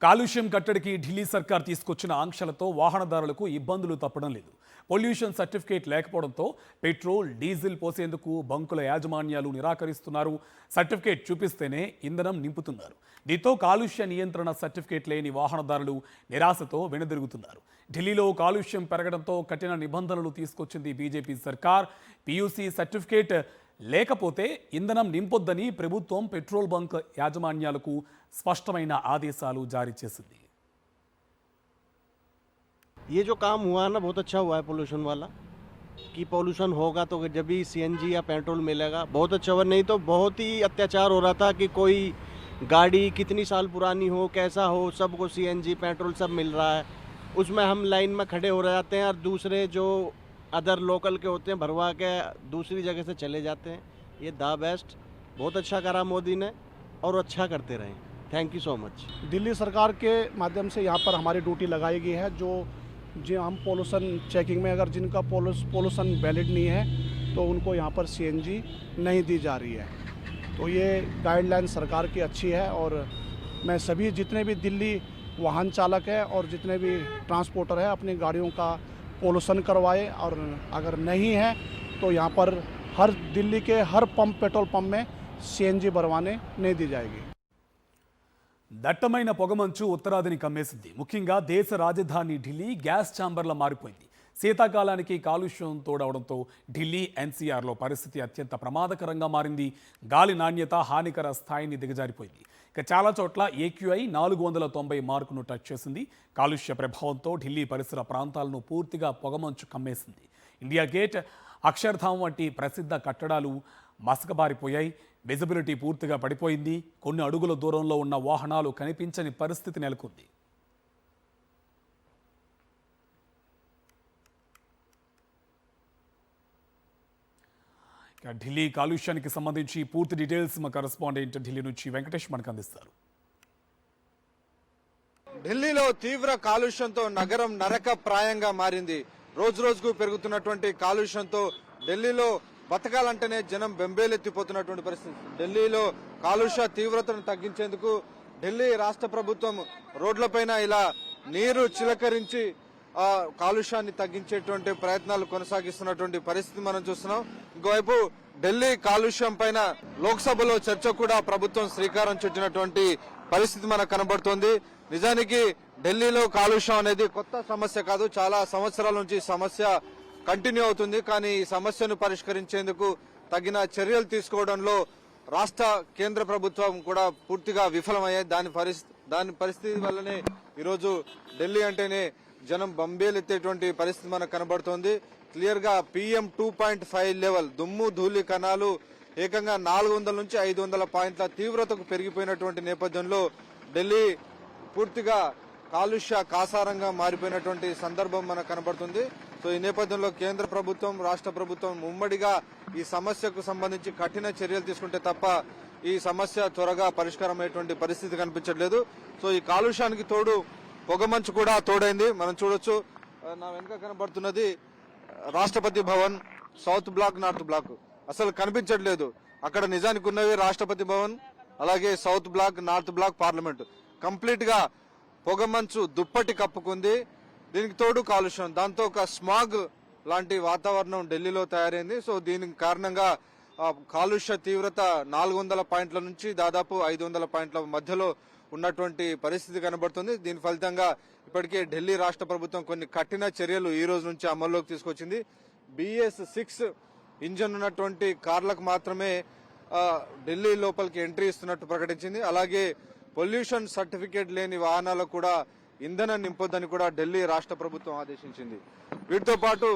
కాలుష్యం కట్టడికి ఢిల్లీ సర్కార్ తీసుకొచ్చిన ఆంక్షలతో వాహనదారులకు ఇబ్బందులు తప్పడం లేదు. పొల్యూషన్ సర్టిఫికేట్ లేకపోవడంతో పెట్రోల్, డీజిల్ పోసేందుకు బంకుల యాజమాన్యాలు నిరాకరిస్తున్నారు. సర్టిఫికేట్ చూపిస్తేనే ఇంధనం నింపుతున్నారు. దీంతో కాలుష్య నియంత్రణ సర్టిఫికేట్ లేని వాహనదారులు నిరాశతో వెనుదిరుగుతున్నారు. ఢిల్లీలో కాలుష్యం పెరగడంతో కఠిన నిబంధనలు తీసుకొచ్చింది బీజేపీ సర్కార్. పీయూసీ సర్టిఫికేట్ లేకపోతే ఇంధనం నింపొద్దని ప్రభుత్వం పెట్రోల్ బంక్ యాజమాన్యాలకు స్పష్టమైన ఆదేశాలు జారీ చేసింది. ये जो काम हुआ है ना, बहुत अच्छा हुआ है पोल्यूशन वाला, कि पोल्यूशन होगा तो जब भी सीएनजी या पेट्रोल मिलेगा बहुत अच्छा हुआ। नहीं तो बहुत ही अत्याचार हो रहा था कि कोई गाड़ी कितनी साल पुरानी हो, कैसा हो, सबको सीएनजी पेट्रोल सब मिल रहा है। उसमें हम लाइन में खड़े हो जाते हैं और दूसरे जो अदर लोकल के होते हैं भरवा के दूसरी जगह से चले जाते हैं। ये द बेस्ट, बहुत अच्छा करा मोदी ने और अच्छा करते रहें। Thank you so much. Delhi सरकार के माध्यम से यहाँ पर हमारी ड्यूटी लगाई गई है। जो हम पोल्यूशन चेकिंग में अगर जिनका पोल्यूशन वैलिड नहीं है तो उनको यहाँ पर सीएनजी नहीं दी जा रही है। तो ये गाइडलाइन सरकार की अच्छी है और मैं सभी जितने भी दिल्ली वाहन चालक है और जितने भी ट्रांसपोर्टर है अपनी गाड़ियों का पोल्यूशन करवाए, और अगर नहीं है तो यहाँ पर हर दिल्ली के हर पेट्रोल पंप में सीएनजी भरवाने नहीं दी जाएगी। దట్టమైన పొగమంచు ఉత్తరాదిని కమ్మేసింది. ముఖ్యంగా దేశ రాజధాని ఢిల్లీ గ్యాస్ ఛాంబర్లా మారిపోయింది. శీతాకాలానికి కాలుష్యం తోడవడంతో ఢిల్లీ ఎన్సీఆర్లో పరిస్థితి అత్యంత ప్రమాదకరంగా మారింది. గాలి నాణ్యత హానికర స్థాయిని దిగజారిపోయింది. ఇక చాలా చోట్ల ఏక్యూఐ 490 మార్కును టచ్ చేసింది. కాలుష్య ప్రభావంతో ఢిల్లీ పరిసర ప్రాంతాలను పూర్తిగా పొగమంచు కమ్మేసింది. ఇండియా గేట్, అక్షర్ధామ్ వంటి ప్రసిద్ధ కట్టడాలు మసకబారిపోయాయి. విజిబిలిటీ పూర్తిగా పడిపోయింది. కొన్ని అడుగుల దూరంలో ఉన్న వాహనాలు కనిపించని పరిస్థితి నెలకొంది. ఢిల్లీ కాలుష్యానికి సంబంధించి పూర్తి డీటెయిల్స్ మా కరెస్పాండెంట్ ఢిల్లీ నుంచి వెంకటేష్ మనకు అందిస్తారు. ఢిల్లీలో తీవ్ర కాలుష్యంతో నగరం నరక ప్రాయంగా మారింది. రోజు రోజుకు పెరుగుతున్నటువంటి కాలుష్యంతో ఢిల్లీలో బతకాలంటేనే జనం బెంబేలెత్తిపోతున్నటువంటి పరిస్థితి. ఢిల్లీలో కాలుష్య తీవ్రతను తగ్గించేందుకు ఢిల్లీ రాష్ట్ర ప్రభుత్వం రోడ్లపైన ఇలా నీరు చిలకరించి కాలుష్యాన్ని తగ్గించేటువంటి ప్రయత్నాలు కొనసాగిస్తున్నటువంటి పరిస్థితి మనం చూస్తున్నాం. ఇంకోవైపు ఢిల్లీ కాలుష్యం పైన లోక్సభలో చర్చ కూడా ప్రభుత్వం శ్రీకారం చుట్టినటువంటి పరిస్థితి మనకు కనబడుతోంది. నిజానికి ఢిల్లీలో కాలుష్యం అనేది కొత్త సమస్య కాదు. చాలా సంవత్సరాల నుంచి సమస్య కంటిన్యూ అవుతుంది. కానీ ఈ సమస్యను పరిష్కరించేందుకు తగిన చర్యలు తీసుకోవడంలో రాష్ట్ర కేంద్ర ప్రభుత్వం కూడా పూర్తిగా విఫలమయ్యాయి. దాని పరిస్థితి వల్లనే ఈరోజు ఢిల్లీ అంటేనే జనం బంబేలెత్తేటువంటి పరిస్థితి మనకు కనబడుతోంది. క్లియర్ గా PM 2.5 లెవెల్ దుమ్ము ధూళి కణాలు ఏకంగా 400 నుంచి 500 పాయింట్ల తీవ్రతకు పెరిగిపోయినటువంటి నేపథ్యంలో ఢిల్లీ పూర్తిగా కాలుష్య కాసారంగా మారిపోయినటువంటి సందర్భం మనకు కనబడుతుంది. సో ఈ నేపథ్యంలో కేంద్ర ప్రభుత్వం, రాష్ట్ర ప్రభుత్వం ఉమ్మడిగా ఈ సమస్యకు సంబంధించి కఠిన చర్యలు తీసుకుంటే తప్ప ఈ సమస్య త్వరగా పరిష్కారం అయ్యేటువంటి పరిస్థితి కనిపించట్లేదు. సో ఈ కాలుష్యానికి తోడు పొగమంచు కూడా తోడైంది. మనం చూడొచ్చు, నా వెనుక కనబడుతున్నది Rashtrapati Bhavan, South Block, North Block అసలు కనిపించట్లేదు. అక్కడ నిజానికి ఉన్నవి రాష్ట్రపతి భవన్, అలాగే South Block, North Block, parliament. Complete గా పొగమంచు దుప్పటి కప్పుకుంది. దీనికి తోడు కాలుష్యం, దాంతో ఒక స్మాగ్ లాంటి వాతావరణం ఢిల్లీలో తయారైంది. సో దీనికి కారణంగా కాలుష్య తీవ్రత 400 పాయింట్ల నుంచి దాదాపు 500 పాయింట్ల మధ్యలో ఉన్నటువంటి పరిస్థితి కనబడుతుంది. దీని ఫలితంగా ఇప్పటికే ఢిల్లీ రాష్ట్ర ప్రభుత్వం కొన్ని కఠిన చర్యలు ఈ రోజు నుంచి అమల్లోకి తీసుకొచ్చింది. BS6 ఇంజన్ ఉన్నటువంటి కార్లకు మాత్రమే ఢిల్లీ లోపలికి ఎంట్రీ ఇస్తున్నట్టు ప్రకటించింది. అలాగే పొల్యూషన్ సర్టిఫికేట్ లేని వాహనాలకు కూడా ఇంధనం నింపొద్దని కూడా ఢిల్లీ రాష్ట్ర ప్రభుత్వం ఆదేశించింది. వీటితో పాటు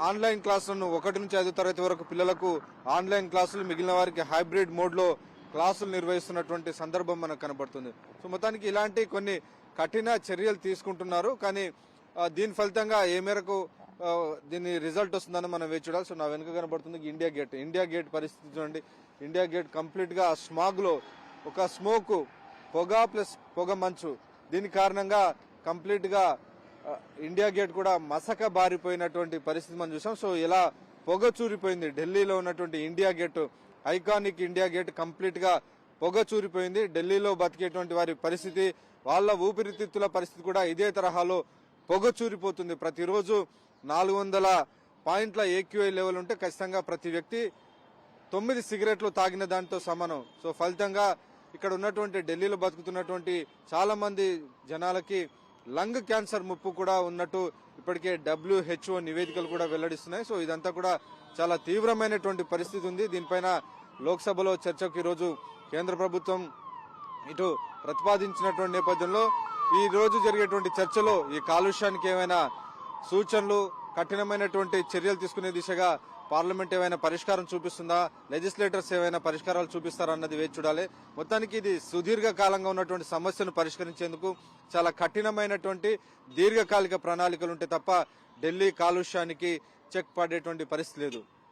ఆన్లైన్ క్లాసులను 1 నుంచి 5 తరగతి వరకు పిల్లలకు ఆన్లైన్ క్లాసులు, మిగిలిన వారికి హైబ్రిడ్ మోడ్ లో క్లాసులు నిర్వహిస్తున్నటువంటి సందర్భం మనకు కనబడుతుంది. సో మొత్తానికి ఇలాంటి కొన్ని కఠిన చర్యలు తీసుకుంటున్నారు. కానీ దీని ఫలితంగా ఏ మేరకు దీని రిజల్ట్ వస్తుందని మనం వేచి చూడాలి. సో నా వెనుక కనబడుతుంది ఇండియా గేట్ పరిస్థితి చూడండి. ఇండియా గేట్ కంప్లీట్ గా స్మాగ్ లో ఒక స్మోక్, పొగ ప్లస్ పొగ మంచు, దీని కారణంగా కంప్లీట్ గా ఇండియా గేట్ కూడా మసక బారిపోయినటువంటి పరిస్థితి మనం చూసాం. సో ఇలా పొగ చూరిపోయింది ఢిల్లీలో ఉన్నటువంటి India gate. Iconic India gate complete గా పొగ చూరిపోయింది. ఢిల్లీలో బతికేటువంటి వారి పరిస్థితి, వాళ్ళ ఊపిరితిత్తుల పరిస్థితి కూడా ఇదే తరహాలో పొగ చూరిపోతుంది. ప్రతిరోజు 400 పాయింట్ల AQI లెవెల్ ఉంటే ఖచ్చితంగా ప్రతి వ్యక్తి 9 సిగరెట్లు తాగిన దానితో సమానం. సో ఫలితంగా ఇక్కడ ఉన్నటువంటి ఢిల్లీలో బతుకుతున్నటువంటి చాలా మంది జనాలకి లంగ్ క్యాన్సర్ ముప్పు కూడా ఉన్నట్టు ఇప్పటికే WHO నివేదికలు కూడా వెల్లడిస్తున్నాయి. సో ఇదంతా కూడా చాలా తీవ్రమైనటువంటి పరిస్థితి ఉంది. దీనిపైన లోక్సభలో చర్చకు ఈరోజు కేంద్ర ప్రభుత్వం ఇటు ప్రతిపాదించినటువంటి నేపథ్యంలో ఈ రోజు జరిగేటువంటి చర్చలో ఈ కాలుష్యానికి ఏమైనా సూచనలు, కఠినమైనటువంటి చర్యలు తీసుకునే దిశగా పార్లమెంట్ ఏమైనా పరిష్కారం చూపిస్తుందా, లెజిస్లేటర్స్ ఏమైనా పరిష్కారాలు చూపిస్తారా అన్నది వేచి చూడాలి. మొత్తానికి ఇది సుదీర్ఘకాలంగా ఉన్నటువంటి సమస్యను పరిష్కరించేందుకు చాలా కఠినమైనటువంటి దీర్ఘకాలిక ప్రణాళికలు ఉంటే తప్ప ఢిల్లీ కాలుష్యానికి చెక్ పడేటువంటి పరిస్థితి లేదు.